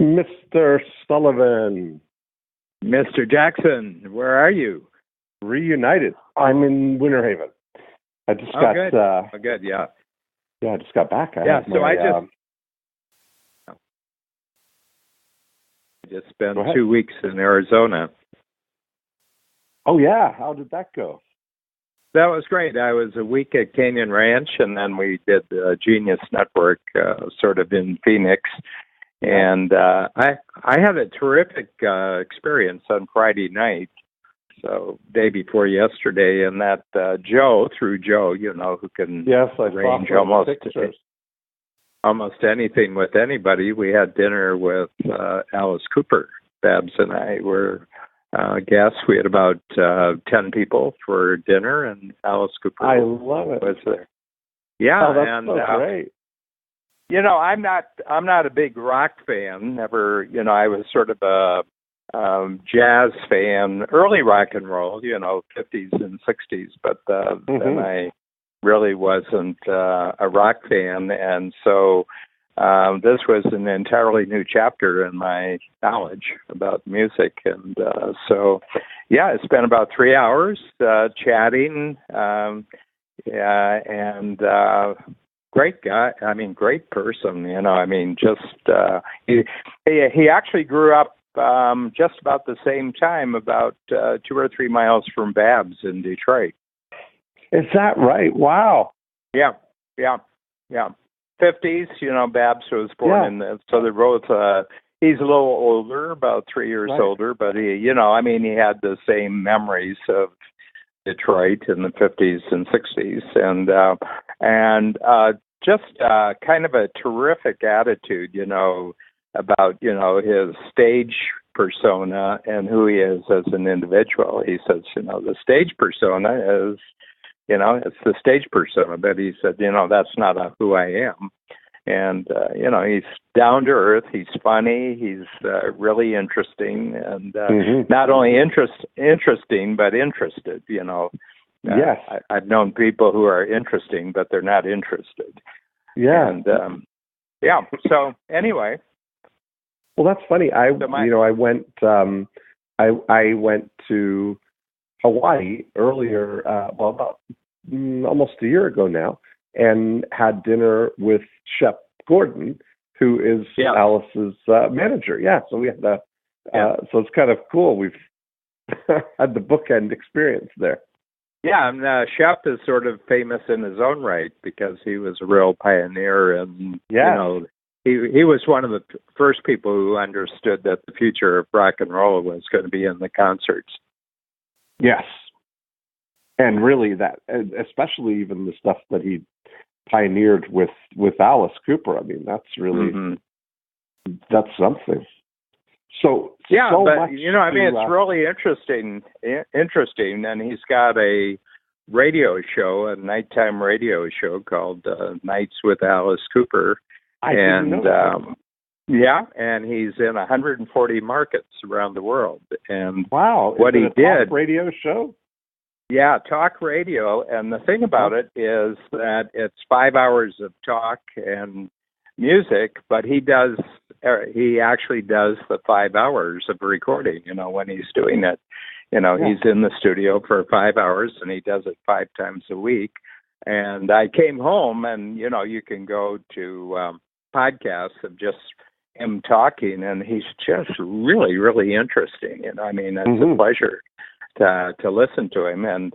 Mr. Sullivan, Mr. Jackson, where are you? reunited. I'm in Winter Haven. I just got. Good. Good. Yeah. Yeah, I just got back. I just spent 2 weeks in Arizona. Oh yeah, how did that go? That was great. I was a week at Canyon Ranch, and then we did the Genius Network, sort of in Phoenix. And I had a terrific experience on Friday night, so day before yesterday, and that Joe, who can arrange almost anything with anybody. We had dinner with Alice Cooper. Babs and I were guests. We had about 10 people for dinner, and Alice Cooper was there. Yeah, that's so great. I'm not a big rock fan. Never, I was sort of a jazz fan, early rock and roll, 50s and 60s, but then I really wasn't a rock fan, and so this was an entirely new chapter in my knowledge about music, and so I spent about 3 hours chatting, and great guy. I mean, great person. He actually grew up just about the same time, about 2 or 3 miles from Babs in Detroit. Is that right? Wow. Yeah. 50s. Babs was born in so they're both. He's a little older, about 3 years older, but he had the same memories of Detroit in the 50s and 60s, and just kind of a terrific attitude, about, his stage persona and who he is as an individual. He says, the stage persona is, it's the stage persona, but he said, that's not who I am. And, he's down to earth, he's funny, he's really interesting, and not only interesting, but interested, Yes. I've known people who are interesting, but they're not interested. Yeah. And, so anyway. Well, that's funny. I went to Hawaii earlier, about almost a year ago now, and had dinner with Shep Gordon, who is Alice's manager. Yeah, so we had so it's kind of cool. We've had the bookend experience there. Yeah, and Shep is sort of famous in his own right because he was a real pioneer, and he was one of the first people who understood that the future of rock and roll was going to be in the concerts. Yes, and really that, especially even the stuff that he pioneered with Alice Cooper. I mean, that's really that's something. So much it's really interesting, and he's got a radio show, a nighttime radio show called Nights with Alice Cooper. And he's in 140 markets around the world. And what he did, talk radio show? Yeah, talk radio. And the thing about it is that it's 5 hours of talk and music, but he actually does the 5 hours of recording, when he's doing it. He's in the studio for 5 hours, and he does it 5 times a week. And I came home, and, you can go to podcasts of just him talking, and he's just really, really interesting. It's a pleasure to listen to him. And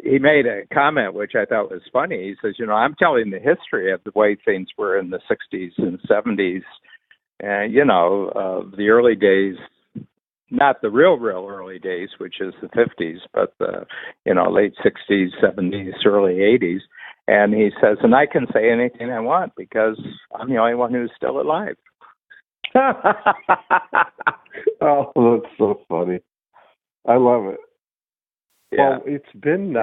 he made a comment which I thought was funny. He says, I'm telling the history of the way things were in the 60s and 70s, and, the early days, not the real early days, which is the 50s, but the, late 60s, 70s, early 80s. And he says, and I can say anything I want because I'm the only one who's still alive. Oh, that's so funny. I love it. Yeah. Well, it's been,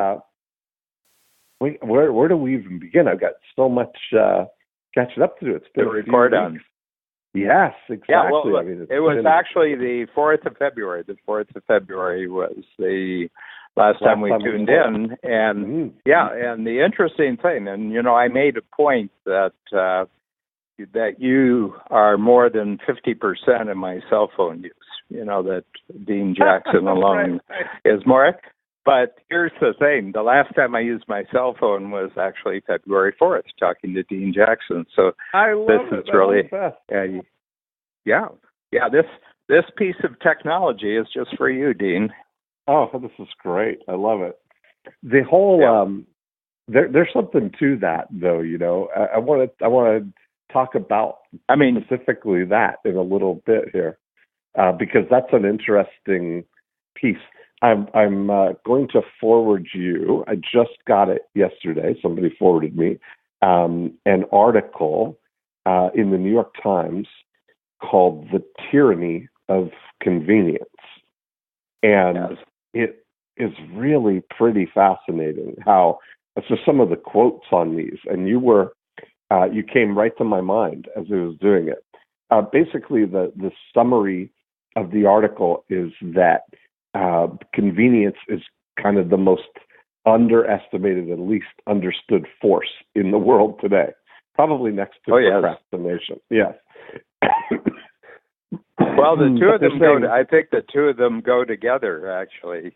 where do we even begin? I've got so much catching up to do. It's been to record on. Yes, exactly. Yeah, well, it was actually the 4th of February. The 4th of February was the last time we tuned in. And and the interesting thing, and I made a point that that you are more than 50% of my cell phone use. That Dean Jackson alone is more. But here's the thing. The last time I used my cell phone was actually February 4th, talking to Dean Jackson. So I love this is really, this piece of technology is just for you, Dean. Oh, this is great. I love it. The whole, there's something to that, though, I want to talk about specifically that in a little bit here, because that's an interesting piece. I'm going to forward you. I just got it yesterday. Somebody forwarded me an article in the New York Times called "The Tyranny of Convenience," and it is really pretty fascinating. How so some of the quotes on these, and you came right to my mind as I was doing it. Basically, the summary of the article is that convenience is kind of the most underestimated and least understood force in the world today, probably next to procrastination. Yes. Well, the two of them I think the two of them go together, actually.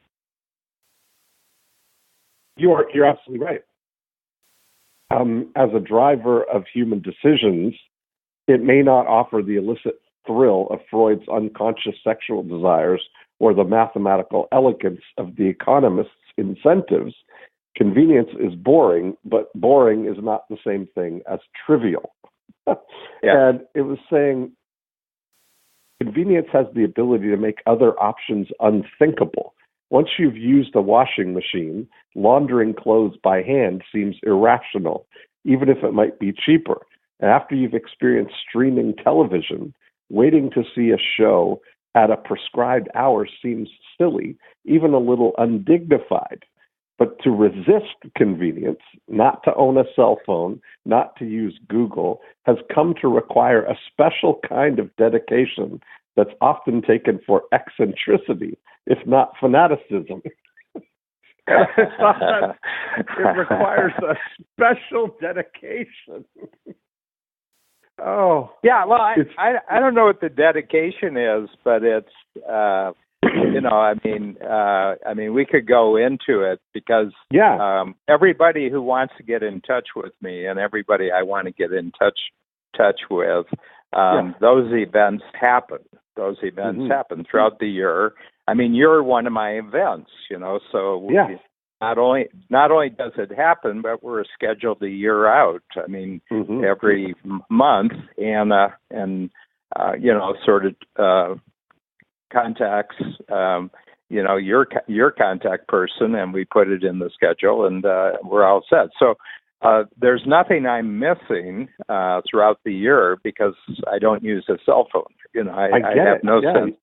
You're absolutely right. As a driver of human decisions, it may not offer the illicit thrill of Freud's unconscious sexual desires or the mathematical elegance of the economist's incentives. Convenience is boring, but boring is not the same thing as trivial. And it was saying convenience has the ability to make other options unthinkable. Once you've used a washing machine, laundering clothes by hand seems irrational, even if it might be cheaper. And after you've experienced streaming television, waiting to see a show at a prescribed hour seems silly, even a little undignified. But to resist convenience, not to own a cell phone, not to use Google, has come to require a special kind of dedication that's often taken for eccentricity, if not fanaticism. It requires a special dedication. Oh. Yeah, well, I don't know what the dedication is, but it's, we could go into it because everybody who wants to get in touch with me and everybody I want to get in touch with, those events happen. Those events happen throughout the year. I mean, you're one of my events, so not only does it happen, but we're scheduled a year out. I mean, every month and sort of contacts, your contact person, and we put it in the schedule, and we're all set. So there's nothing I'm missing throughout the year because I don't use a cell phone. I have no sense.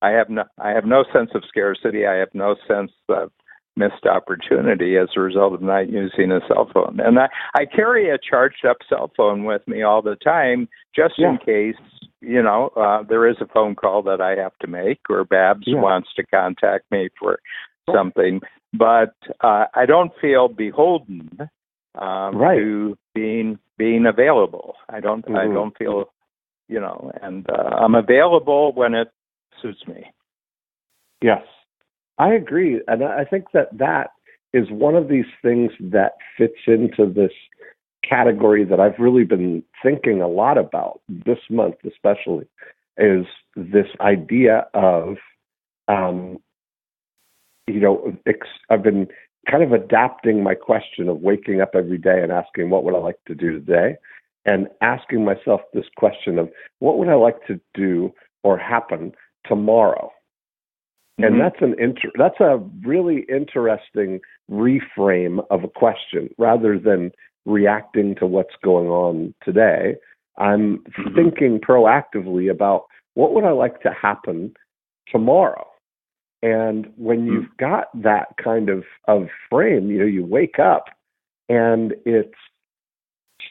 I have no sense of scarcity. I have no sense of missed opportunity as a result of not using a cell phone. And I carry a charged up cell phone with me all the time, just in case, there is a phone call that I have to make or Babs wants to contact me for something. But I don't feel beholden to being available. I don't feel, and I'm available when it suits me. Yes, I agree. And I think that is one of these things that fits into this category that I've really been thinking a lot about this month, especially, is this idea of, I've been kind of adapting my question of waking up every day and asking, what would I like to do today? And asking myself this question of, what would I like to do or happen tomorrow? And that's a really interesting reframe of a question. Rather than reacting to what's going on today, I'm thinking proactively about what would I like to happen tomorrow. And when you've got that kind of frame, you wake up and it's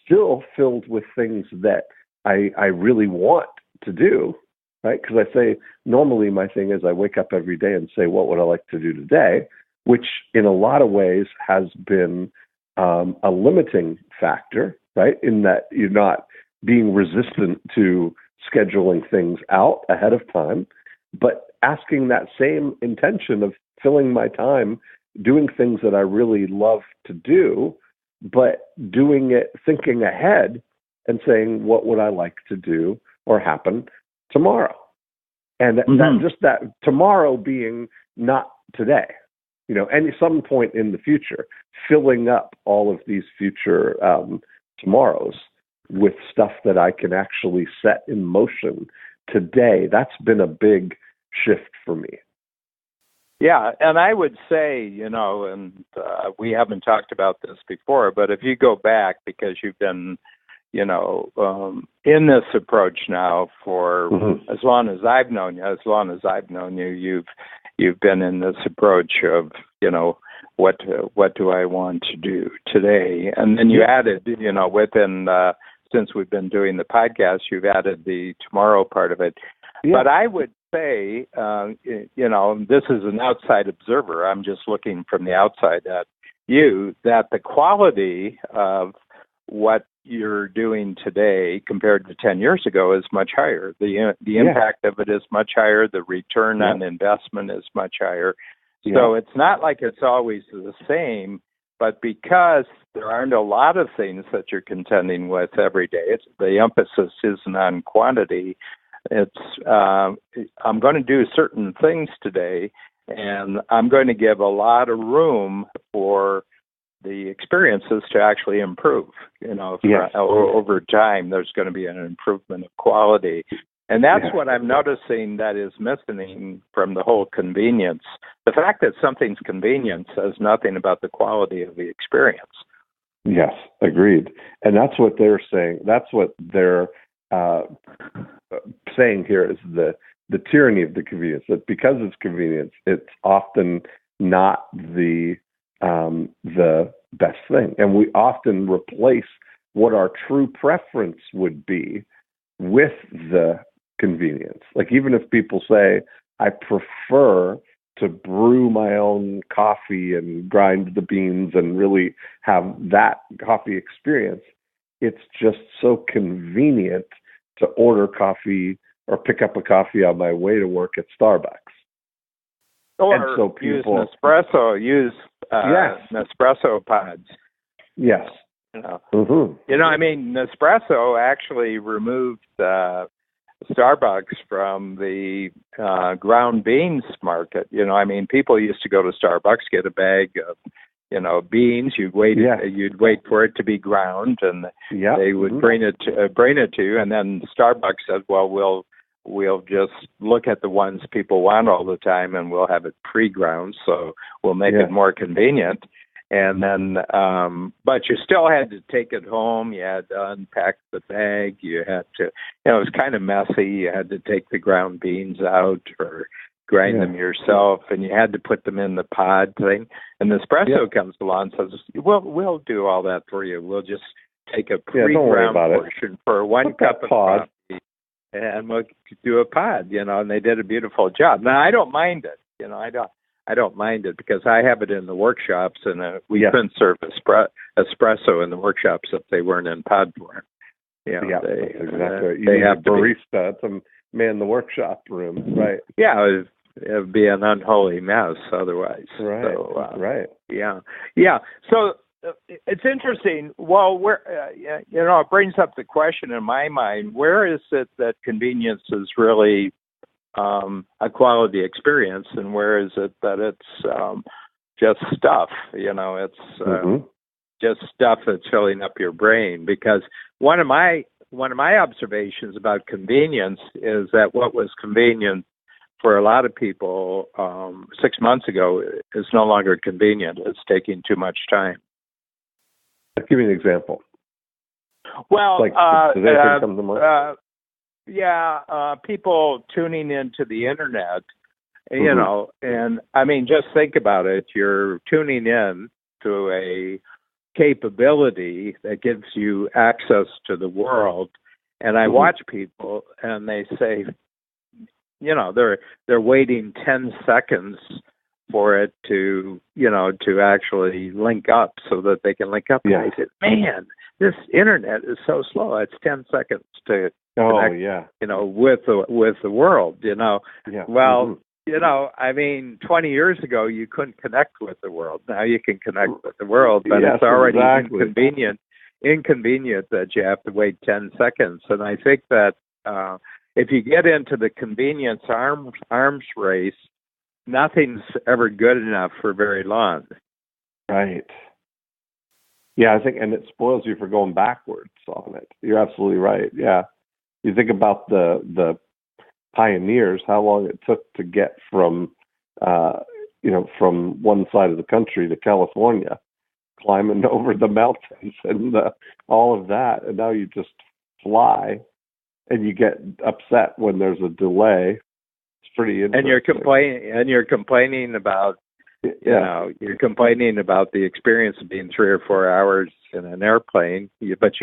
still filled with things that I really want to do. Right? Because I say, normally my thing is I wake up every day and say, what would I like to do today? Which in a lot of ways has been a limiting factor, right? In that you're not being resistant to scheduling things out ahead of time, but asking that same intention of filling my time doing things that I really love to do, but doing it thinking ahead and saying, what would I like to do or happen tomorrow? And that tomorrow being not today, some point in the future, filling up all of these future tomorrows with stuff that I can actually set in motion today. That's been a big shift for me. Yeah, and I would say, we haven't talked about this before, but if you go back, because you've been, in this approach now for as long as I've known you, you've been in this approach of, what do I want to do today? And then you added, within, since we've been doing the podcast, you've added the tomorrow part of it. Yeah. But I would say, this is an outside observer. I'm just looking from the outside at you, that the quality of what you're doing today compared to 10 years ago is much higher. The impact of it is much higher. The return on investment is much higher. So it's not like it's always the same, but because there aren't a lot of things that you're contending with every day, the emphasis isn't on quantity. It's I'm going to do certain things today, and I'm going to give a lot of room for the experiences to actually improve. Over time, there's going to be an improvement of quality. And that's what I'm noticing that is missing from the whole convenience. The fact that something's convenient says nothing about the quality of the experience. Yes, agreed. And that's what they're saying. That's what they're saying here is the tyranny of the convenience. That because it's convenience, it's often not the best thing. And we often replace what our true preference would be with the convenience. Like even if people say, I prefer to brew my own coffee and grind the beans and really have that coffee experience, it's just so convenient to order coffee or pick up a coffee on my way to work at Starbucks. Or and so people, use Nespresso pods. Yes. Nespresso actually removed Starbucks from the ground beans market. People used to go to Starbucks, get a bag of, beans. You'd wait for it to be ground, and they would bring it to you. And then Starbucks said, "Well, we'll just look at the ones people want all the time, and we'll have it pre-ground, so we'll make it more convenient." And then, but you still had to take it home. You had to unpack the bag. You had to, it was kind of messy. You had to take the ground beans out or grind them yourself, and you had to put them in the pod thing. And Nespresso comes along and says, we'll do all that for you. We'll just take a pre-ground portion for one cup of coffee, and we'll do a pod, and they did a beautiful job. Now, I don't mind it. I don't mind it because I have it in the workshops, and we couldn't serve espresso in the workshops if they weren't in pod form. Exactly. You have barista to man the workshop room, right? Yeah, it would be an unholy mess otherwise. Right. So, right. Yeah. So it's interesting. Well, it brings up the question in my mind: where is it that convenience is really a quality experience, and where is it that it's just stuff? It's just stuff that's filling up your brain. Because one of my observations about convenience is that what was convenient for a lot of people 6 months ago is no longer convenient. It's taking too much time. Give me an example. Well, does anything come to mind? People tuning into the internet, and just think about it. You're tuning in to a capability that gives you access to the world. And I watch people, and they say, they're waiting 10 seconds for it to, to actually link up so that they can link up. Yeah. And I said, man, this internet is so slow. It's 10 seconds to connect, with the world, Yeah. Well, 20 years ago, you couldn't connect with the world. Now you can connect with the world, but it's already inconvenient that you have to wait 10 seconds. And I think that if you get into the convenience arms race, nothing's ever good enough for very long. Right. Yeah, I think, and it spoils you for going backwards on it. You're absolutely right. Yeah. You think about the pioneers, how long it took to get from, from one side of the country to California, climbing over the mountains and all of that. And now you just fly and you get upset when there's a delay. It's pretty interesting. And you're complaining about, you're complaining about the experience of being 3 or 4 hours in an airplane, but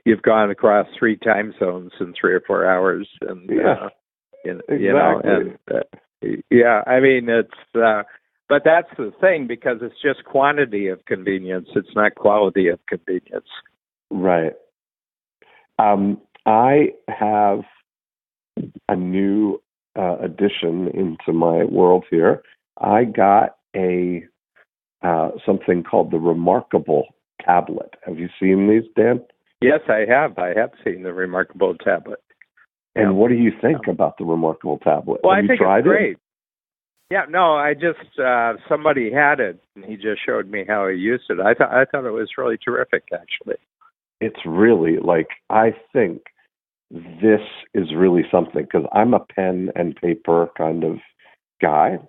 you've gone across 3 time zones in 3 or 4 hours, and exactly. It's but that's the thing, because it's just quantity of convenience. It's not quality of convenience. Right. I have a new addition into my world here. I got a something called the Remarkable tablet. Have you seen these, Dan? Yes, I have. I have seen the Remarkable tablet. And what do you think about the Remarkable tablet? Well, have I think tried it's great. It? Yeah, no, I just somebody had it, and he just showed me how he used it. I thought it was really terrific, actually. It's really, I think this is really something, because I'm a pen and paper kind of guy,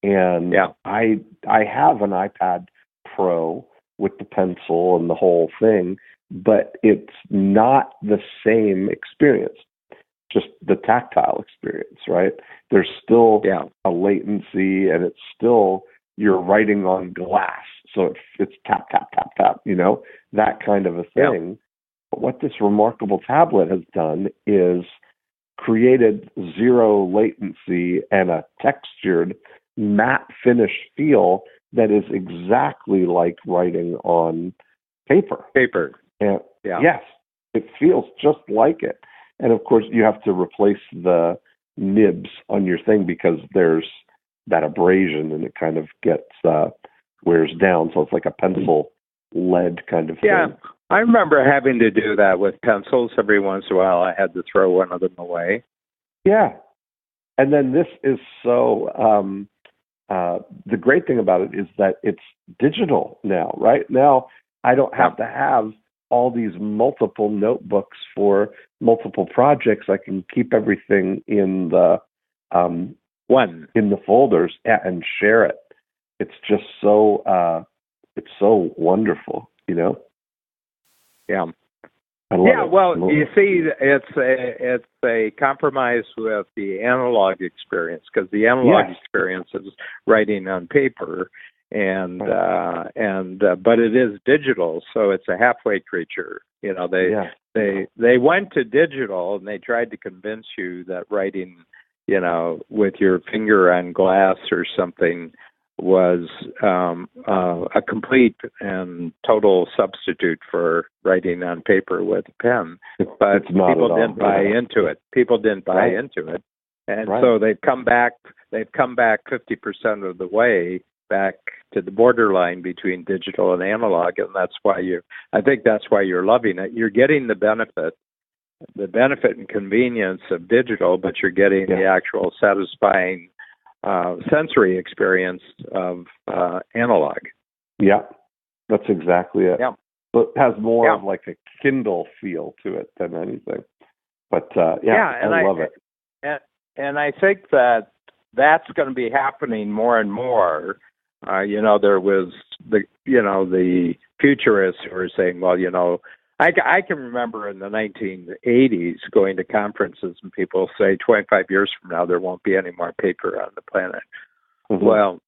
and I have an iPad Pro with the pencil and the whole thing, but it's not the same experience, just the tactile experience, right? There's still a latency, and it's still, you're writing on glass, so it's tap, tap, tap, tap, that kind of a thing. Yeah. But what this Remarkable tablet has done is created zero latency and a textured matte finish feel that is exactly like writing on paper. And yes, it feels just like it. And of course, you have to replace the nibs on your thing because there's that abrasion and it kind of gets wears down. So it's like a pencil lead kind of thing. Yeah, I remember having to do that with pencils every once in a while. I had to throw one of them away. Yeah. And then this is so, the great thing about it is that it's digital now, right? Now I don't have to have all these multiple notebooks for multiple projects. I can keep everything in the in the folders and share it. It's just so wonderful, Yeah. I love it. Well, you see, it's a compromise with the analog experience, because the analog experience is writing on paper, and but it is digital, so it's a halfway creature. They went to digital and they tried to convince you that writing, with your finger on glass or something was a complete and total substitute for writing on paper with a pen. But people didn't buy into it. People didn't buy into it. And so they've come back 50% of the way back to the borderline between digital and analog, and that's why I think that's why you're loving it. You're getting the benefit and convenience of digital, but you're getting the actual satisfying sensory experience of analog. Yeah, that's exactly it. Yeah. So it has more of like a Kindle feel to it than anything. But I love it. And I think that's going to be happening more and more. There was the futurists who were saying, well, I can remember in the 1980s going to conferences and people say 25 years from now there won't be any more paper on the planet. Mm-hmm. Well,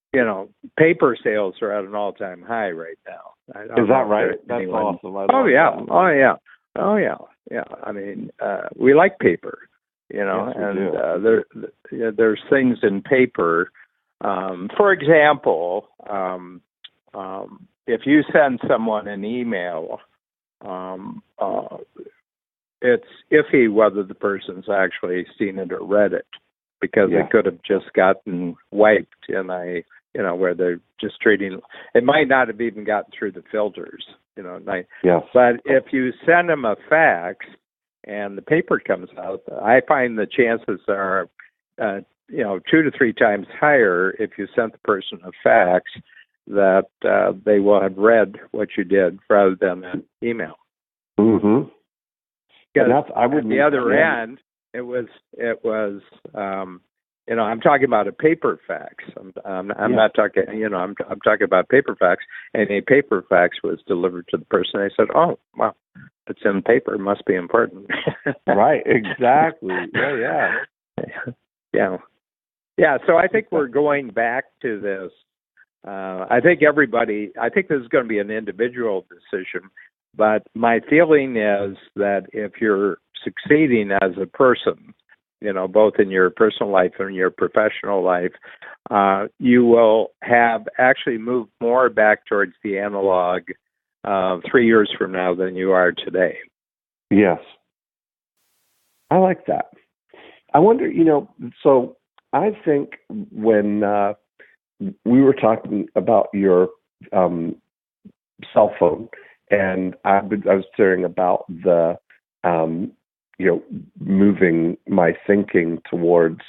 paper sales are at an all-time high right now. Is that right? That's awesome. Oh yeah. I mean, we like paper, yes, and there's things in paper For example, if you send someone an email, it's iffy whether the person's actually seen it or read it, because it could have just gotten wiped in where they're just treating. It might not have even gotten through the filters, But if you send them a fax and the paper comes out, I find the chances are, 2 to 3 times higher if you sent the person a fax that they will have read what you did rather than an email. Mm-hmm. Because on the other end, it was. I'm talking about a paper fax. I'm not talking. I'm talking about paper fax, and a paper fax was delivered to the person. I said, "Oh, wow, it's in paper. It must be important." Right. Exactly. Yeah. So I think we're going back to this. I think this is going to be an individual decision, but my feeling is that if you're succeeding as a person, both in your personal life and your professional life, you will have actually moved more back towards the analog 3 years from now than you are today. Yes. I like that. I wonder, so I think when we were talking about your cell phone, and I was hearing about the moving my thinking towards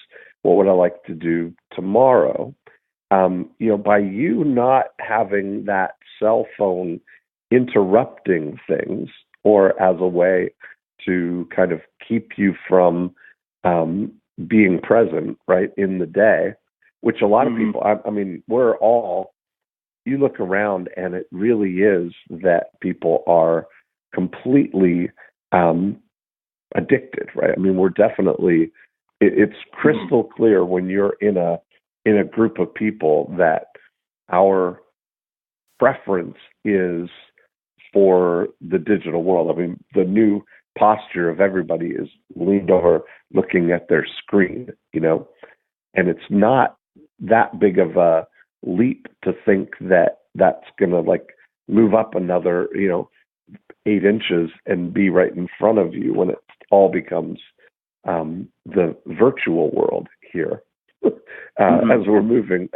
what would I like to do tomorrow. By you not having that cell phone interrupting things, or as a way to kind of keep you from being present right in the day, which a lot of people, we're all, you look around and it really is that people are completely addicted, right? We're definitely, it's crystal clear when you're in a group of people that our preference is for the digital world. The new posture of everybody is leaned over looking at their screen, and it's not that big of a leap to think that that's going to move up another, 8 inches and be right in front of you when it all becomes the virtual world here. As we're moving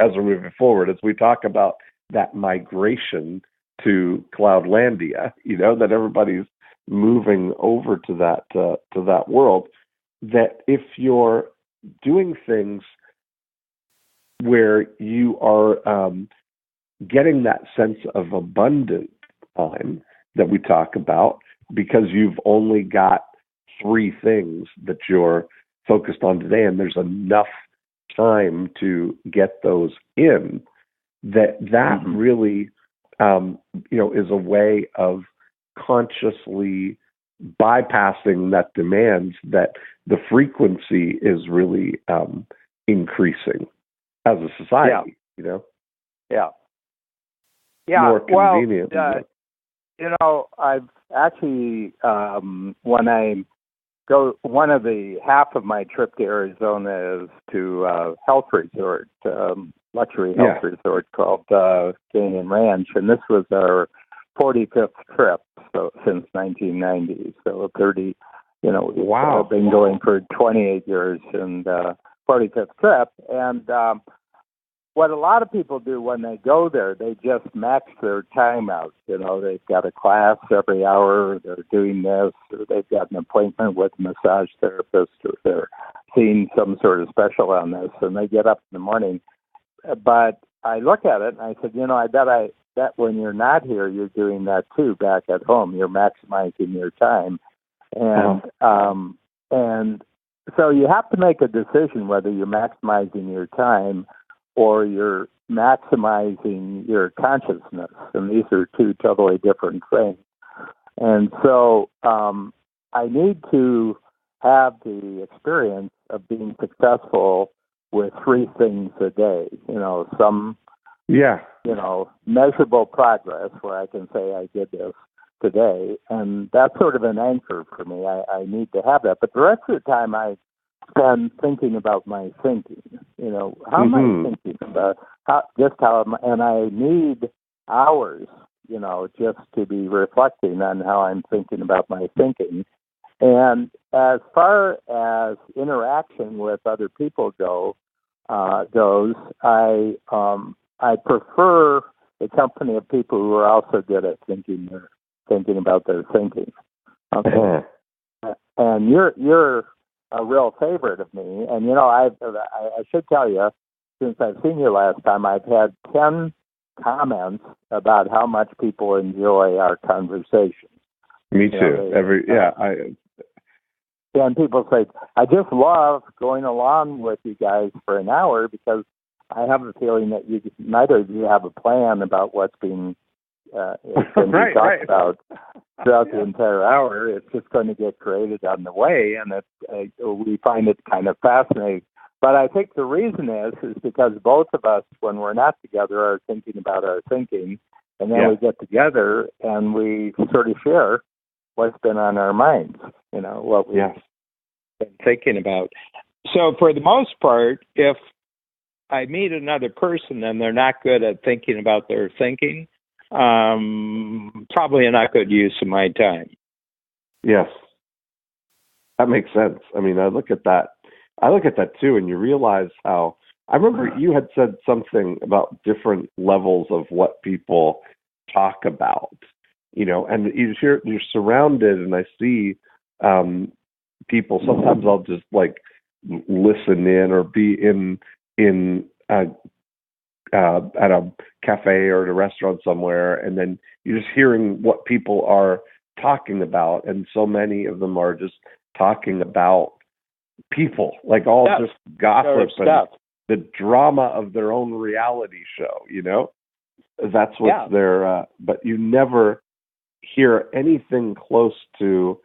forward, as we talk about that migration to Cloudlandia, that everybody's moving over to that world, that if you're doing things where you are getting that sense of abundant time that we talk about, because you've only got 3 things that you're focused on today, and there's enough time to get those in, that really is a way of consciously bypassing that demands that the frequency is really increasing as a society. More convenient. I've actually when I go, one of the half of my trip to Arizona is to a health resort, luxury health resort called Canyon Ranch, and this was our 45th trip since 1990. So 30, we've been going for 28 years, and 45th trip. And what a lot of people do when they go there, they just max their time out. They've got a class every hour, they're doing this, or they've got an appointment with a massage therapist, or they're seeing some sort of special on this, and they get up in the morning. But I look at it and I said, I bet when you're not here, you're doing that too back at home. You're maximizing your time. And so you have to make a decision whether you're maximizing your time or you're maximizing your consciousness. And these are 2 totally different things. And so I need to have the experience of being successful with 3 things a day. Some measurable progress where I can say I did this today. And that's sort of an anchor for me. I need to have that. But the rest of the time I spend thinking about my thinking. How am I thinking about and I need hours, just to be reflecting on how I'm thinking about my thinking. And as far as interaction with other people goes, I prefer the company of people who are also good at thinking about their thinking. Okay. And you're a real favorite of me. And I should tell you, since I've seen you last time, I've had 10 comments about how much people enjoy our conversations. Me too. And people say, I just love going along with you guys for an hour because I have a feeling that neither of you have a plan about what's being talked about throughout the entire hour. It's just going to get created on the way, and we find it kind of fascinating. But I think the reason is because both of us, when we're not together, are thinking about our thinking, and then we get together and we sort of share what's been on our minds, what we've been thinking about. So for the most part, if I meet another person and they're not good at thinking about their thinking, probably not good use of my time. Yes. That makes sense. I mean, I look at that too, and you realize how, I remember you had said something about different levels of what people talk about, and you're surrounded, and I see people, sometimes I'll just like listen in or be in at a cafe or at a restaurant somewhere, and then you're just hearing what people are talking about, and so many of them are just talking about people, like all just gossip and the drama of their own reality show, That's what's there, but you never hear anything close to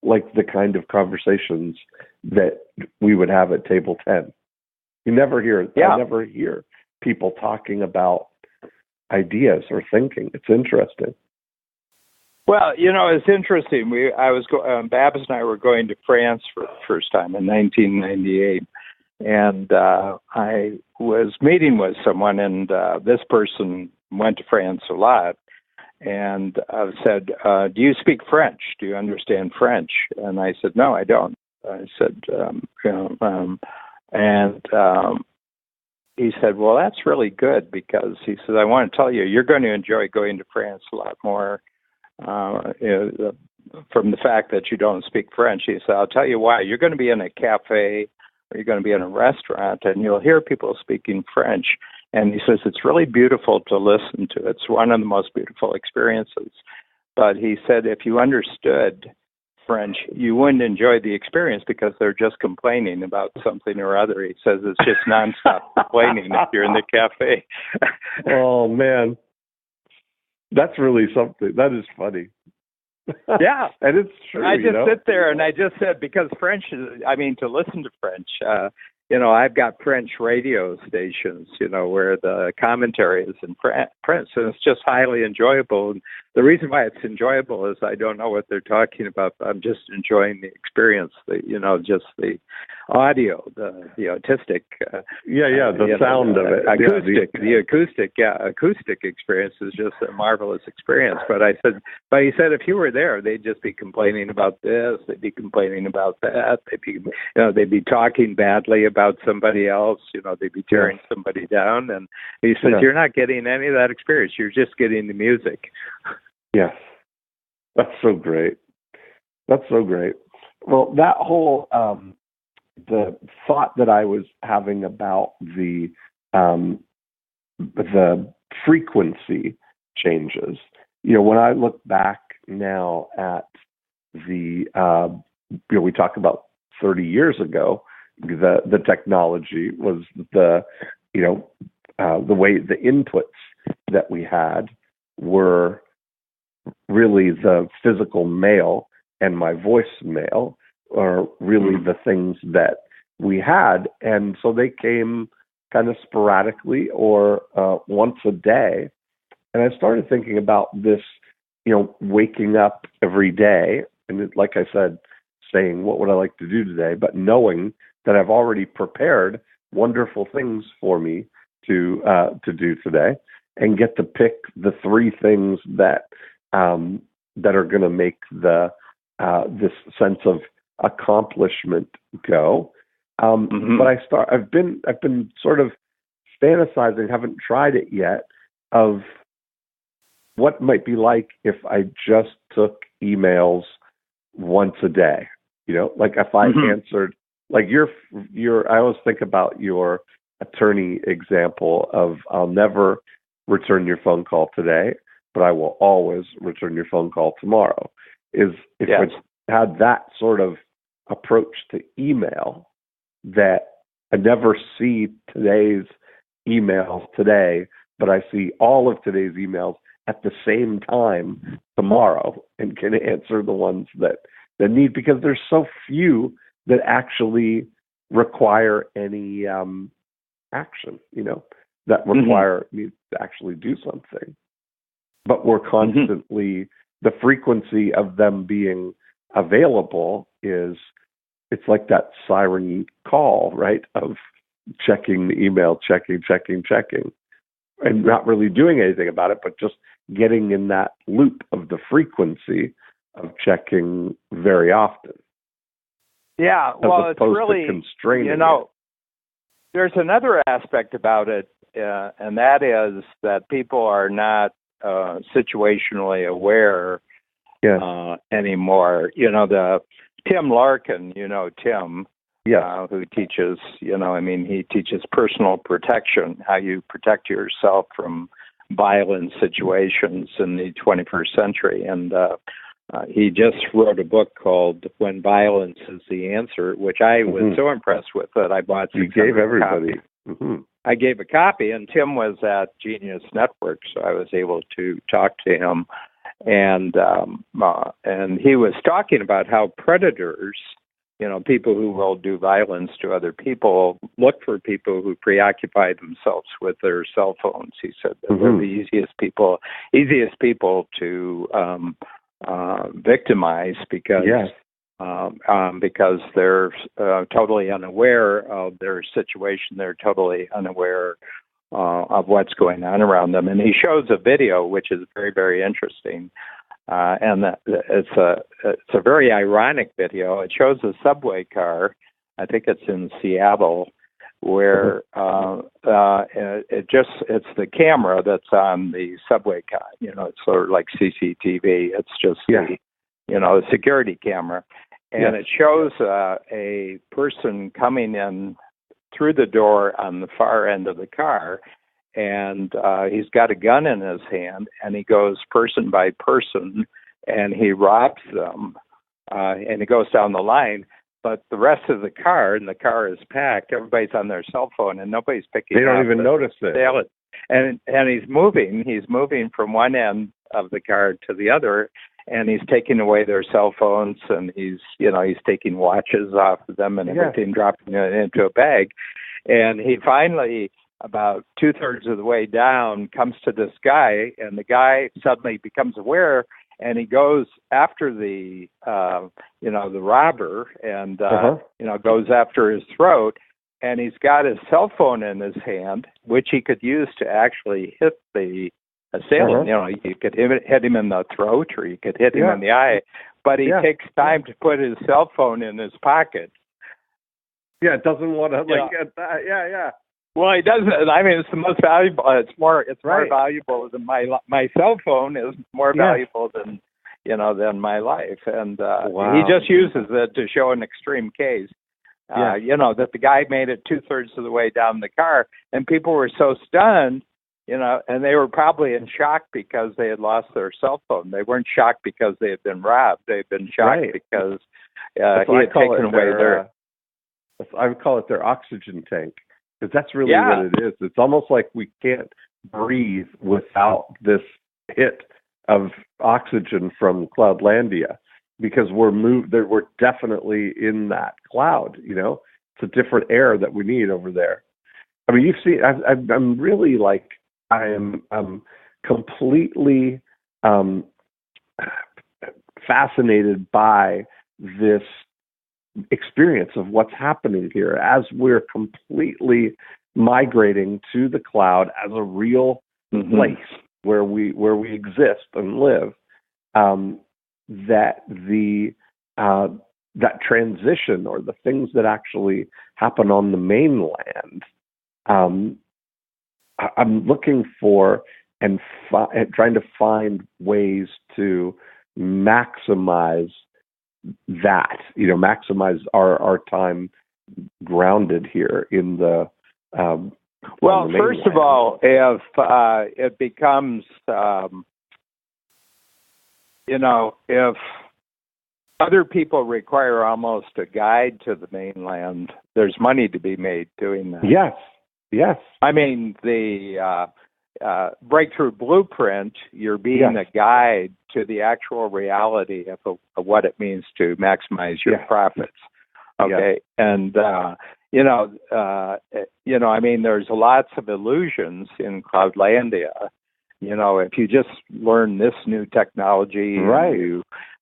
like the kind of conversations that we would have at table 10. You never hear it. I never hear people talking about ideas or thinking. It's interesting. Well, it's interesting. Babs and I were going to France for the first time in 1998, and I was meeting with someone, and this person went to France a lot, and I said, "Do you speak French? Do you understand French?" And I said, "No, I don't." I said, he said, "Well, that's really good because," he said, "I want to tell you, you're going to enjoy going to France a lot more from the fact that you don't speak French." He said, "I'll tell you why. You're going to be in a cafe or you're going to be in a restaurant and you'll hear people speaking French." And he says, "It's really beautiful to listen to. It's one of the most beautiful experiences." But he said, if you understood French, you wouldn't enjoy the experience because they're just complaining about something or other. He says it's just nonstop complaining if you're in the cafe. Oh, man. That's really something. That is funny. Yeah. And it's true. I just sit there and I just said, because French is, to listen to French, I've got French radio stations, where the commentary is in French, and it's just highly enjoyable. And the reason why it's enjoyable is I don't know what they're talking about, but I'm just enjoying the experience, just the audio, the artistic. The sound of it. Acoustic experience is just a marvelous experience. But he said, if you were there, they'd just be complaining about this, they'd be complaining about that, they'd be talking badly about somebody else, they'd be tearing somebody down. And he said, you're not getting any of that experience. You're just getting the music. Yes. That's so great. Well, that whole, the thought that I was having about the frequency changes, when I look back now at the, we talk about 30 years ago, the technology was the way the inputs that we had were really the physical mail and my voicemail are really the things that we had. And so they came kind of sporadically or once a day. And I started thinking about this, waking up every day. And like I said, saying, what would I like to do today? But knowing that I've already prepared wonderful things for me to do today, and get to pick the 3 things that that are going to make this sense of accomplishment go. But I've been sort of fantasizing, haven't tried it yet, of what might be like if I just took emails once a day. Like if I answered, like I always think about your attorney example of, I'll never return your phone call today, but I will always return your phone call tomorrow. Is if Yes. it had that sort of approach to email, that I never see today's emails today, but I see all of today's emails at the same time tomorrow, and can answer the ones that need, because there's so few that actually require any action, that require me to actually do something. But we're constantly, the frequency of them being available it's like that siren call, right? Of checking the email, checking, and not really doing anything about it, but just getting in that loop of the frequency of checking very often. Yeah, well, it's really constraining. There's another aspect about it, and that is that people are not situationally aware anymore. The Tim Larkin, Tim, who teaches, he teaches personal protection, how you protect yourself from violent situations in the 21st century. And he just wrote a book called When Violence is the Answer, which I was so impressed with that I bought 600 You gave everybody. I gave a copy, and Tim was at Genius Network, so I was able to talk to him. And he was talking about how predators, people who will do violence to other people, look for people who preoccupy themselves with their cell phones. He said that they're the easiest people to victimize because they're totally unaware of their situation. They're totally unaware of what's going on around them. And he shows a video which is very, very interesting. And it's a very ironic video. It shows a subway car. I think it's in Seattle, where it's the camera that's on the subway car. It's sort of like CCTV. It's just the security camera, and it shows a person coming in through the door on the far end of the car, and he's got a gun in his hand, and he goes person by person, and he robs them, and he goes down the line. But the rest of the car, and the car is packed, everybody's on their cell phone, and nobody's picking up. They don't even notice it. And he's moving from one end of the car to the other, and he's taking away their cell phones, and he's taking watches off of them and everything, dropping it into a bag. And he finally, about 2/3 of the way down, comes to this guy, and the guy suddenly becomes aware, and he goes after the robber, and goes after his throat, and he's got his cell phone in his hand, which he could use to actually hit the assailant. You could hit him in the throat, or you could hit him in the eye, but he takes time to put his cell phone in his pocket. Yeah, it doesn't want to get that. Yeah. Well, he doesn't. I mean, it's the most valuable. It's more valuable than my cell phone is more valuable than my life. And he just uses it to show an extreme case. That the guy made it 2/3 of the way down the car, and people were so stunned, and they were probably in shock because they had lost their cell phone. They weren't shocked because they had been robbed. They had been shocked because he had taken away their. I would call it their oxygen tank, because that's really what it is. It's almost like we can't breathe without this hit of oxygen from Cloudlandia, because we're definitely in that cloud. It's a different air that we need over there. I mean, you've seen. I'm really I'm completely fascinated by this experience of what's happening here as we're completely migrating to the cloud as a real place where we exist and live. That that transition, or the things that actually happen on the mainland, I'm looking for and trying to find ways to maximize that, maximize our time grounded here in the well, first of all, if it becomes if other people require almost a guide to the mainland, there's money to be made doing that. Yes. I mean, the Breakthrough Blueprint, you're being a guide to the actual reality of what it means to maximize your profits. Okay. And, I mean, there's lots of illusions in Cloudlandia. If you just learn this new technology,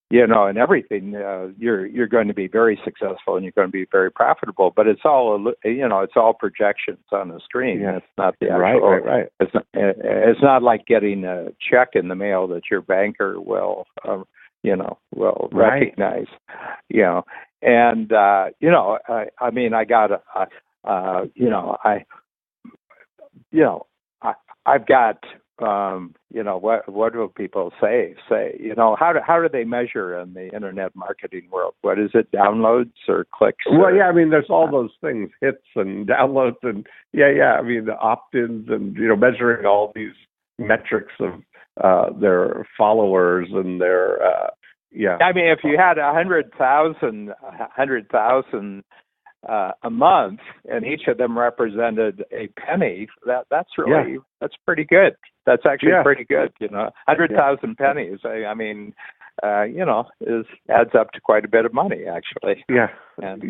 and everything, you're going to be very successful and you're going to be very profitable. But it's all, it's all projections on the screen. It's not the actual. Right. It's not like getting a check in the mail that your banker will, recognize. And I mean, I got I've got. What do people say? How do they measure in the internet marketing world? What is it, downloads or clicks? Well, I mean, there's all those things, hits and downloads, and I mean, the opt-ins, and measuring all these metrics of their followers and their I mean, if you had 100,000 a month, and each of them represented a penny, that's really that's pretty good. That's actually pretty good. 100,000 pennies. I mean, adds up to quite a bit of money, actually. And and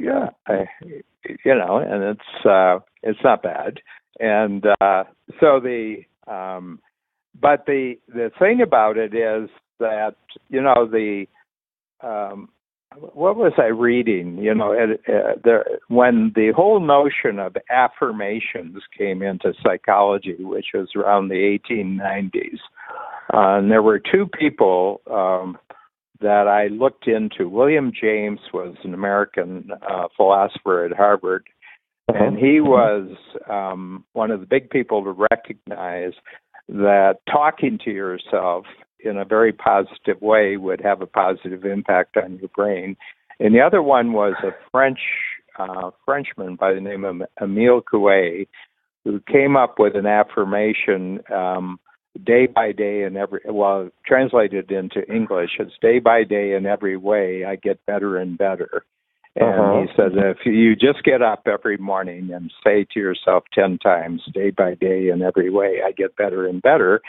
it's not bad. And so but the thing about it is that what was I reading? When the whole notion of affirmations came into psychology, which was around the 1890s, and there were two people that I looked into. William James was an American philosopher at Harvard, and he was one of the big people to recognize that talking to yourself in a very positive way would have a positive impact on your brain. And the other one was a Frenchman by the name of Emile Coué, who came up with an affirmation day by day and translated into English, it's day by day in every way I get better and better. And he said, if you just get up every morning and say to yourself 10 times, day by day in every way I get better and better,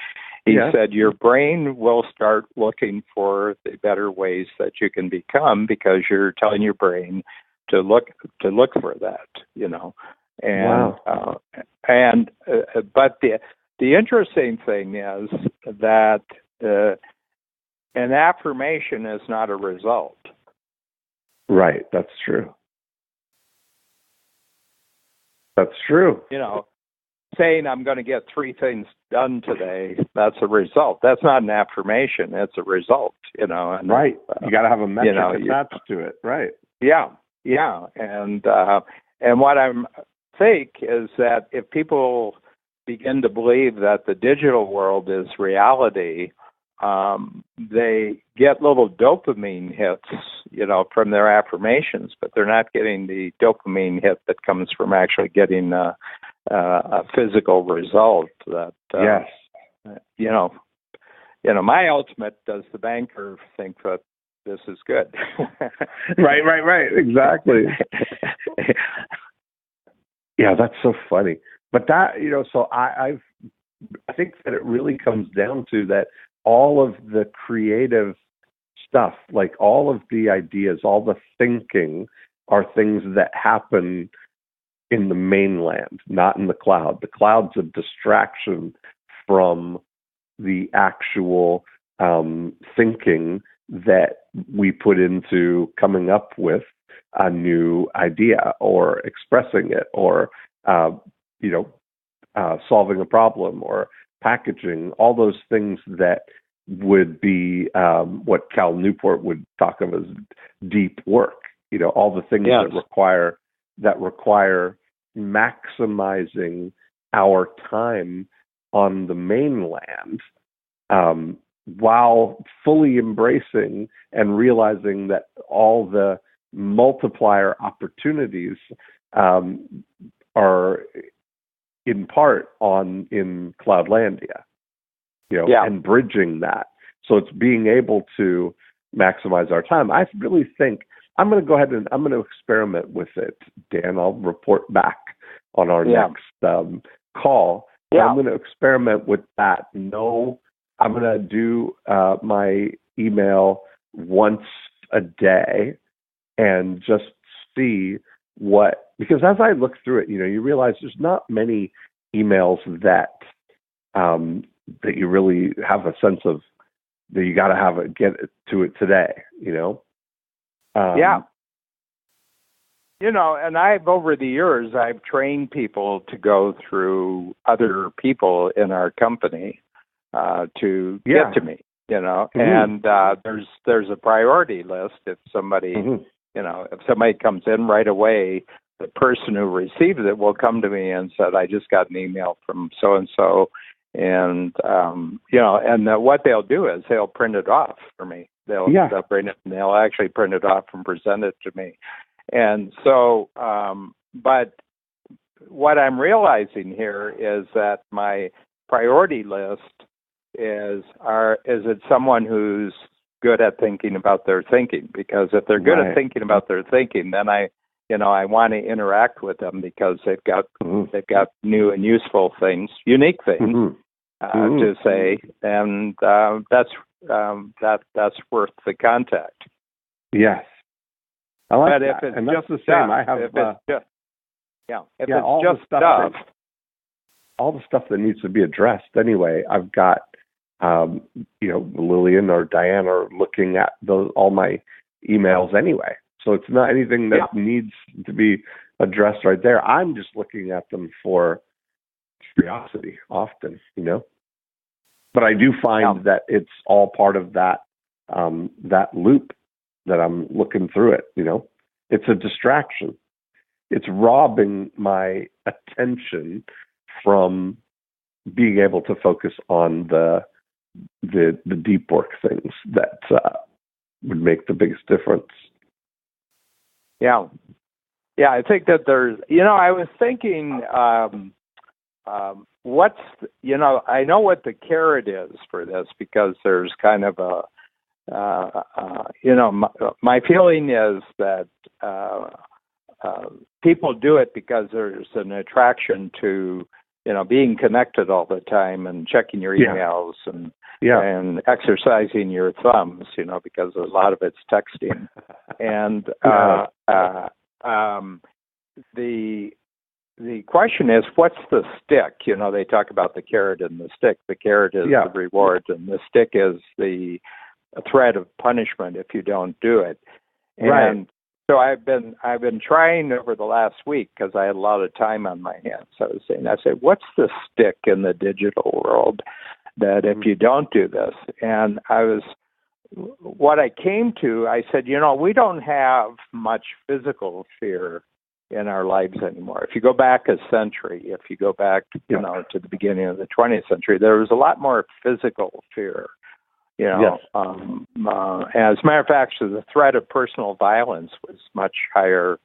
he said your brain will start looking for the better ways that you can become, because you're telling your brain to look for that, And but the interesting thing is that an affirmation is not a result. Right, that's true. That's true. Saying I'm going to get 3 things done today, that's a result. That's not an affirmation. It's a result, And, right. You got to have a metric attached to it. Right. Yeah. And what I think is that if people begin to believe that the digital world is reality, they get little dopamine hits, from their affirmations, but they're not getting the dopamine hit that comes from actually getting a physical result. That my ultimate, does the banker think that this is good? Right. Exactly. Yeah, that's so funny. But that, so I think that it really comes down to that all of the creative stuff, like all of the ideas, all the thinking, are things that happen in the mainland, not in the cloud. The cloud's a distraction from the actual thinking that we put into coming up with a new idea or expressing it or, solving a problem or packaging, all those things that would be what Cal Newport would talk of as deep work. All the things Yes. that require maximizing our time on the mainland, while fully embracing and realizing that all the multiplier opportunities are in part in Cloudlandia, and bridging that. So it's being able to maximize our time. I really think I'm going to go ahead and I'm going to experiment with it, Dan. I'll report back on our next call. Yeah. I'm going to experiment with that. No, I'm going to do my email once a day and just see because as I look through it, you realize there's not many emails that you really have a sense of that you got to get to it today, Yeah. And over the years, I've trained people to go through other people in our company to get to me, Mm-hmm. and there's a priority list. If somebody, if somebody comes in right away, the person who receives it will come to me and said, I just got an email from so-and-so. And, what they'll do is they'll print it off for me. They'll bring it and they'll actually print it off and present it to me. And so, but what I'm realizing here is that my priority list is it someone who's good at thinking about their thinking? Because if they're good at thinking about their thinking, then I want to interact with them because they've got new and useful things, unique things to say, and that's worth the contact. Yes, I like but that. If it's and just that's the same. I have if it's just all just the stuff. All the stuff that needs to be addressed. Anyway, I've got Lillian or Diane are looking at all my emails anyway. So it's not anything that needs to be addressed right there. I'm just looking at them for curiosity often, But I do find that it's all part of that loop that I'm looking through it, It's a distraction. It's robbing my attention from being able to focus on the deep work things that would make the biggest difference. Yeah. Yeah, I think that there's, I was thinking, I know what the carrot is for this because there's kind of my feeling is that people do it because there's an attraction to, being connected all the time and checking your emails and exercising your thumbs, because a lot of it's texting. And the question is, what's the stick? They talk about the carrot and the stick. The carrot is the reward, and the stick is the threat of punishment if you don't do it. Right. And so I've been trying over the last week because I had a lot of time on my hands. I said, what's the stick in the digital world that if you don't do this? And what I came to, I said, we don't have much physical fear in our lives anymore. If you go back a century, if you go back, to the beginning of the 20th century, there was a lot more physical fear. As a matter of fact, the threat of personal violence was much higher,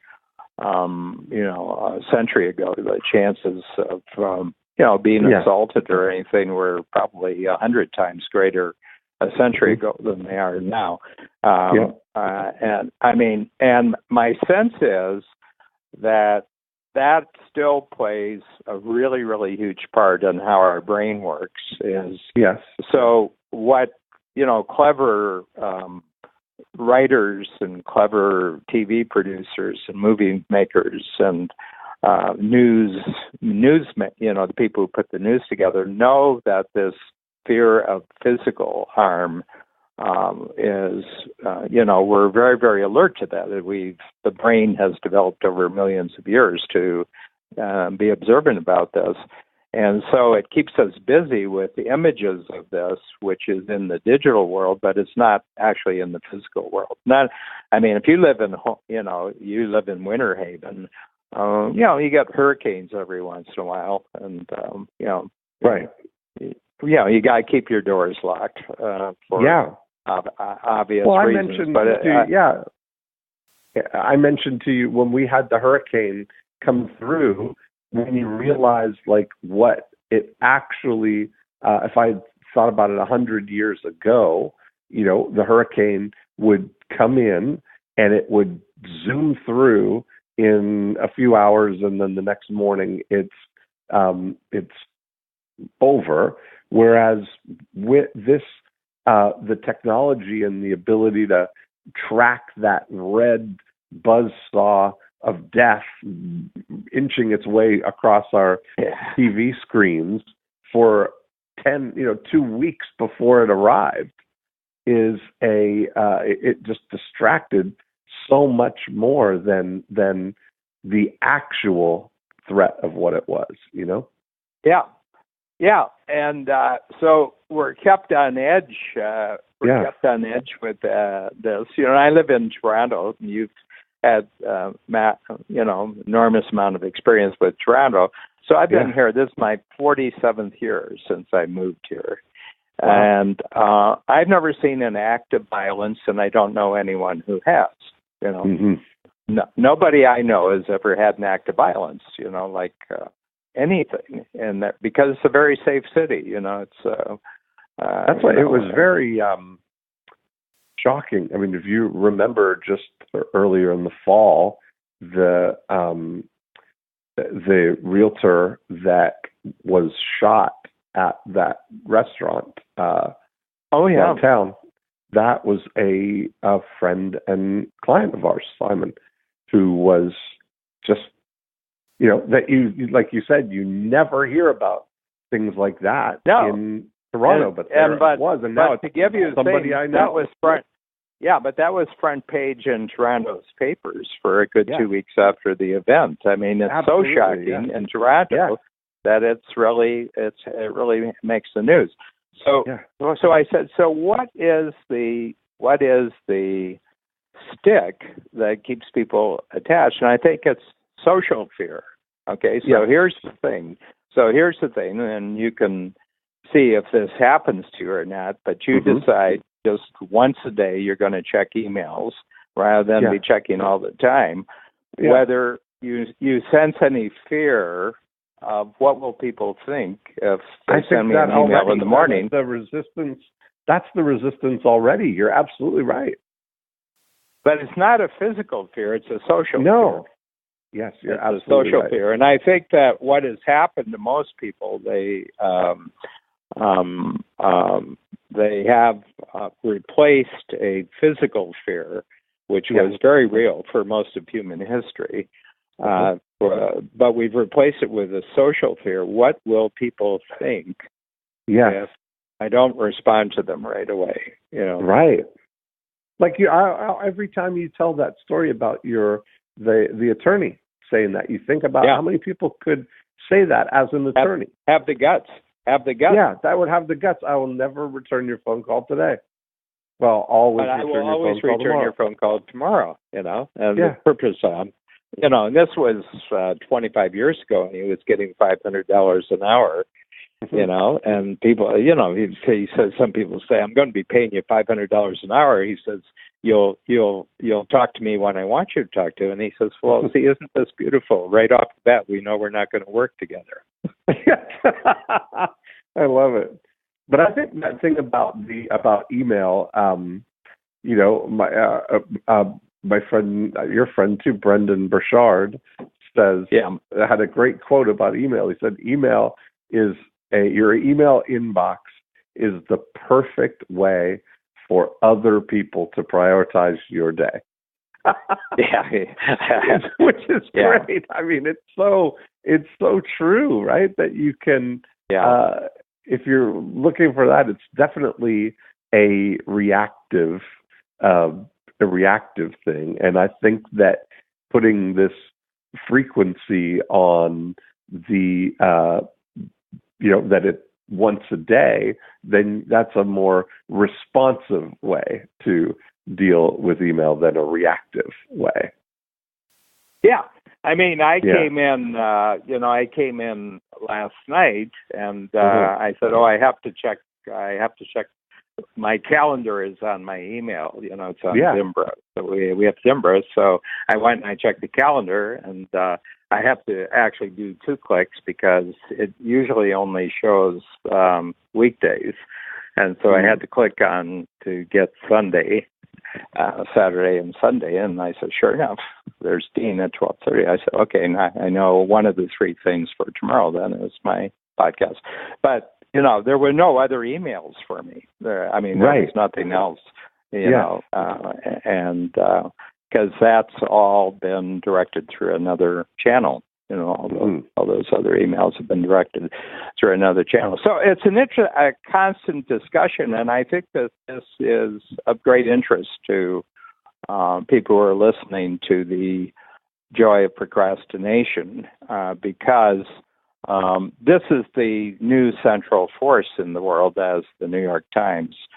a century ago. The chances of, being assaulted or anything were probably 100 times greater a century ago than they are now. And my sense is that still plays a really, really huge part in how our brain works. So what, clever writers and clever TV producers and movie makers and the people who put the news together know that this fear of physical harm we're very, very alert to that. The brain has developed over millions of years to be observant about this. And so it keeps us busy with the images of this, which is in the digital world, but it's not actually in the physical world. If you live in Winter Haven, you get hurricanes every once in a while, and right. You got to keep your doors locked for obvious reasons. I mentioned to you when we had the hurricane come through, when you realize like what it actually, if I thought about it 100 years ago, the hurricane would come in and it would zoom through in a few hours, and then the next morning it's over. Whereas with this, the technology and the ability to track that red buzzsaw of death inching its way across our TV screens for 2 weeks before it arrived it just distracted so much more than the actual threat of what it was, Yeah, and so we're kept on edge. Kept on edge with this. I live in Toronto. And you've had enormous amount of experience with Toronto. So I've been here. This is my 47th year since I moved here, and I've never seen an act of violence, and I don't know anyone who has. Nobody I know has ever had an act of violence. Anything, and that because it's a very safe city. It's that's why it was very shocking. I mean, if you remember, just earlier in the fall, the realtor that was shot at that restaurant downtown, that was a friend and client of ours, Simon, who was just, that you, like you said, you never hear about things like that in Toronto, but it was, and now it's to give you somebody I know. That was front. Yeah, but that was front page in Toronto's papers for a good 2 weeks after the event. I mean, it's Absolutely, so shocking in Toronto that it really makes the news. So I said, so what is the stick that keeps people attached? And I think it's social fear. Okay, so here's the thing. And you can see if this happens to you or not, but you decide just once a day you're going to check emails rather than be checking all the time. Whether you sense any fear of what will people think if they send me an email in the morning. That's the resistance already. You're absolutely right. But it's not a physical fear, it's a social fear. Yes, you're it's absolutely a social right. fear. And I think that what has happened to most people, they have replaced a physical fear, which was very real for most of human history. But we've replaced it with a social fear. What will people think if I don't respond to them right away? Right. Like every time you tell that story about the attorney saying that, you think about how many people could say that as an attorney. Have the guts. Yeah, that would have the guts. I will never return your phone call today. Well, always. But I will always return your phone call tomorrow. And the purpose and this was 25 years ago, and he was getting $500 an hour. And people, he says, some people say, I'm going to be paying you $500 an hour. He says, you'll talk to me when I want you to talk to. And he says, well, see, isn't this beautiful? Right off the bat, we know we're not going to work together. I love it. But I think that thing about email, my friend, your friend too, Brendan Burchard, says, had a great quote about email. He said, email is your email inbox is the perfect way for other people to prioritize your day. Which is great. I mean, it's so true, right? That you can, if you're looking for that, it's definitely a reactive thing, and I think that putting this frequency on the that it once a day, then that's a more responsive way to deal with email than a reactive way. Yeah. I mean, I came in last night, and I said, I have to check my calendar is on my email. It's on Zimbra. So we have Zimbra. So I went and I checked the calendar, and I have to actually do 2 clicks because it usually only shows weekdays. And so I had to click on to get Sunday, Saturday and Sunday. And I said, sure enough, there's Dean at 12:30. I said, okay, I know one of the 3 things for tomorrow then is my podcast. But there were no other emails for me. There was nothing else, and because that's all been directed through another channel. All those other emails have been directed through another channel. So it's a constant discussion, and I think that this is of great interest to people who are listening to the Joy of Procrastination, because this is the new central force in the world, as the New York Times.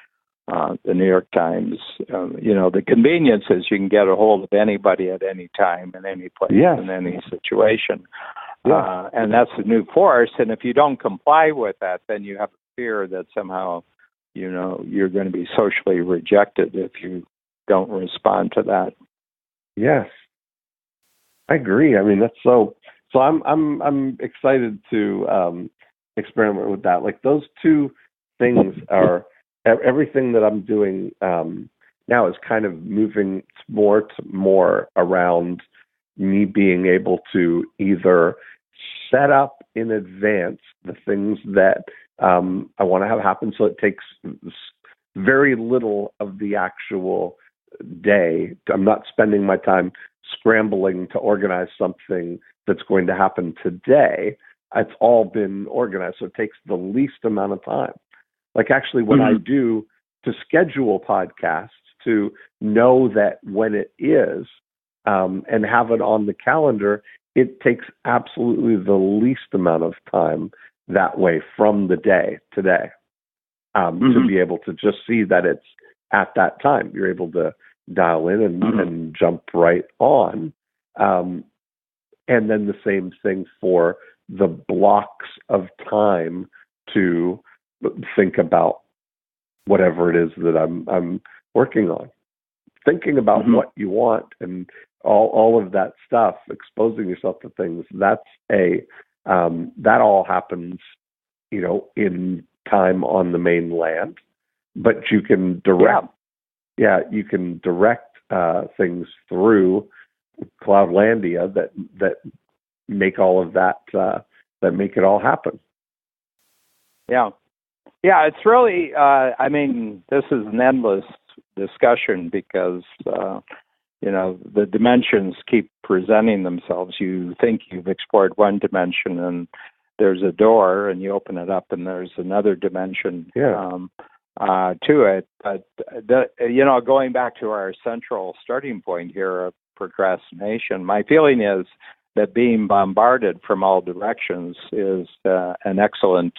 The convenience is you can get a hold of anybody at any time, in any place, in any situation. And that's the new force. And if you don't comply with that, then you have a fear that somehow, you're going to be socially rejected if you don't respond to that. Yes, I agree. I mean, that's so. So I'm excited to experiment with that. Like those 2 things are everything that I'm doing now is kind of moving more around me being able to either set up in advance the things that I want to have happen, so it takes very little of the actual day. I'm not spending my time scrambling to organize something that's going to happen today. It's all been organized, so it takes the least amount of time. Like actually what I do to schedule podcasts, to know that when it is and have it on the calendar, it takes absolutely the least amount of time that way from the day today to be able to just see that it's at that time. You're able to dial in and jump right on. And then the same thing for the blocks of time to think about whatever it is that I'm working on. Thinking about what you want and all of that stuff, exposing yourself to things, that all happens, in time on the mainland. But you can direct you can direct things through Cloudlandia that make all of that that make it all happen. Yeah, it's really. This is an endless discussion because the dimensions keep presenting themselves. You think you've explored one dimension, and there's a door, and you open it up, and there's another dimension to it. But going back to our central starting point here of procrastination, my feeling is that being bombarded from all directions is an excellent,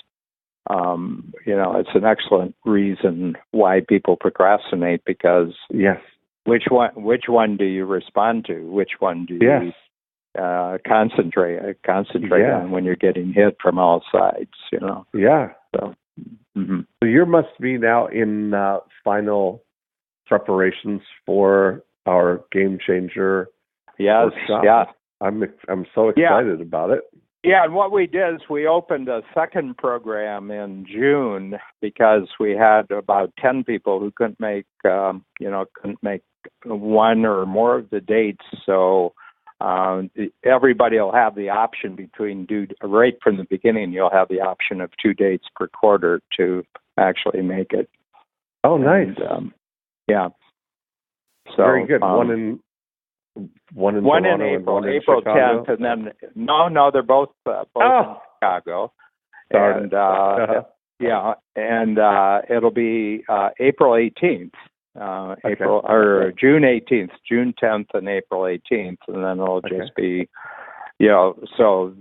it's an excellent reason why people procrastinate, because which one do you respond to? Which one do you concentrate on when you're getting hit from all sides? Yeah. So you must be now in final preparations for our Game Changer workshop. Yeah. I'm so excited about it. Yeah, and what we did is we opened a second program in June because we had about 10 people who couldn't make one or more of the dates. So everybody will have the option right from the beginning. You'll have the option of 2 dates per quarter to actually make it. Oh, nice. And, So very good. One in April, and April Chicago? 10th, and then no, they're both in Chicago. Sorry. And Yeah, and it'll be April 18th, April or June 18th, June 10th, and April 18th, and then it'll just be, so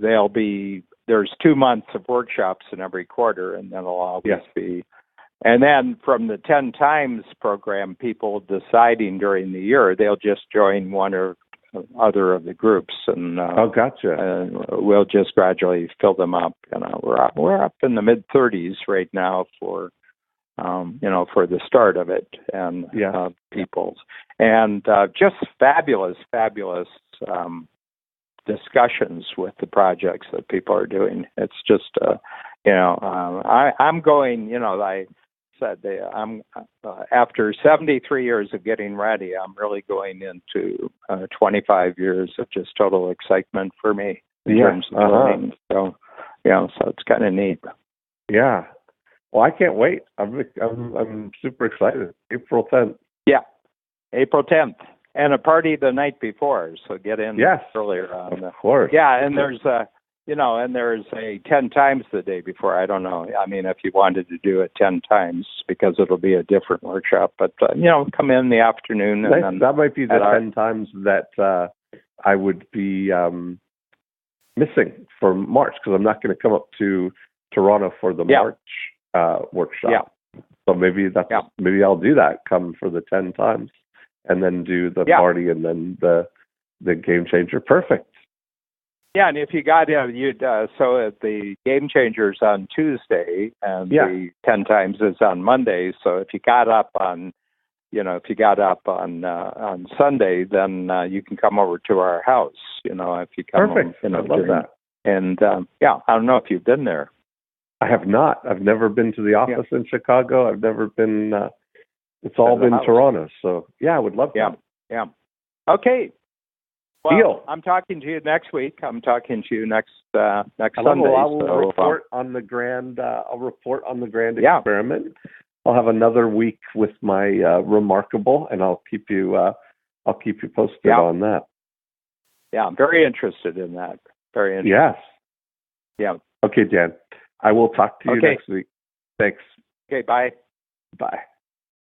there's 2 months of workshops in every quarter, and then it'll always be. And then from the 10 times program, people deciding during the year, they'll just join one or other of the groups, and gotcha. And we'll just gradually fill them up. We're up in the mid-30s right now for for the start of it, and people, and just fabulous discussions with the projects that people are doing. It's just I'm going. I said I'm after 73 years of getting ready, I'm really going into 25 years of just total excitement for me in terms of learning. So so it's kind of neat. Yeah. Well, I can't wait. I'm super excited. April 10th. Yeah, April 10th, and a party the night before. So get in earlier. Of course. Yeah, and there's there's a 10 times the day before. I don't know. I mean, if you wanted to do it 10 times, because it'll be a different workshop. But, come in the afternoon. Nice. And then that might be the 10 times that I would be missing for March, because I'm not going to come up to Toronto for the March workshop. Yeah. So maybe maybe I'll do that, come for the 10 times, and then do the party and then the Game Changer. Perfect. Yeah, and if you got so the Game Changers on Tuesday, and the 10 times is on Monday. So if you got up on, on Sunday, then you can come over to our house. If you come. Perfect. I love that. And I don't know if you've been there. I have not. I've never been to the office in Chicago. I've never been. It's all been Toronto. So I would love to. Yeah. Okay. Well, Deal. I'm talking to you next week. I'm talking to you next Sunday. I will report on the grand. I'll report on the grand experiment. I'll have another week with my remarkable, and I'll keep you posted on that. Yeah, I'm very interested in that. Very interested. Yes. Yeah. Okay, Dan. I will talk to you next week. Thanks. Okay. Bye. Bye.